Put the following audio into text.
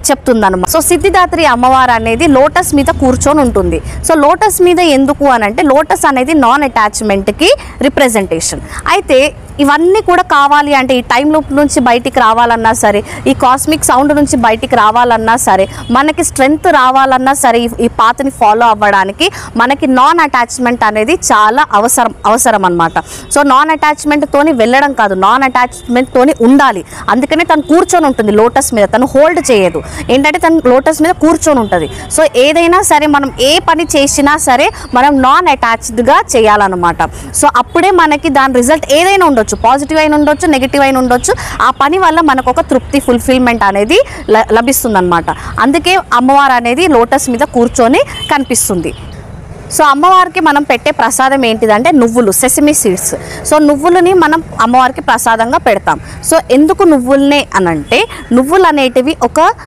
చెప్తుందన్నమాట. So Siddhidatri అమ్మవారు అనేది lotus మీద కూర్చొని ఉంటుంది. సో లోటస్ మీద ఎందుకు అని అంటే లోటస్ అనేది నాన్ అటాచ్మెంట్కి రిప్రజెంటేషన్. అయితే ఇవన్నీ కూడా కావాలి అంటే ఈ టైం లూప్ నుంచి బయటికి రావాలన్నా సరే, ఈ కాస్మిక్ సౌండ్ నుంచి బయటికి రావాలన్నా సరే, మనకి స్ట్రెంగ్త్ రావాలన్నా సరే, ఈ పాత్ని ఫాలో అవ్వడానికి మనకి నాన్ అటాచ్మెంట్ అనేది చాలా అవసరం అన్నమాట. సో నాన్ అటాచ్మెంట్తోని వెళ్ళడం కాదు, నాన్ అటాచ్మెంట్తోని ఉండాలి. అందుకనే తను కూర్చొని ఉంటుంది లోటస్ మీద, తను హోల్డ్ చేయదు. ఏంటంటే తను లోటస్ మీద కూర్చొని ఉంటుంది. సో ఏదైనా సరే మనం ఏ పని చేసినా సరే మనం నాన్ అటాచ్డ్గా చేయాలన్నమాట. సో అప్పుడే మనకి దాని రిజల్ట్ ఏదైనా ఉండొచ్చు, పాజిటివ్ అయిన ఉండొచ్చు, నెగిటివ్ అయిన ఉండొచ్చు. ఆ పని వల్ల మనకు ఒక తృప్తి, ఫుల్ఫిల్మెంట్ అనేది లభిస్తుంది అనమాట. అందుకే అమ్మవారు అనేది లోటస్ మీద కూర్చొని కనిపిస్తుంది. సో అమ్మవారికి మనం పెట్టే ప్రసాదం ఏంటిదంటే నువ్వులు, సెసమి సీడ్స్. సో నువ్వులని మనం అమ్మవారికి ప్రసాదంగా పెడతాం. సో ఎందుకు నువ్వులనే అనంటే నువ్వులు అనేటివి ఒక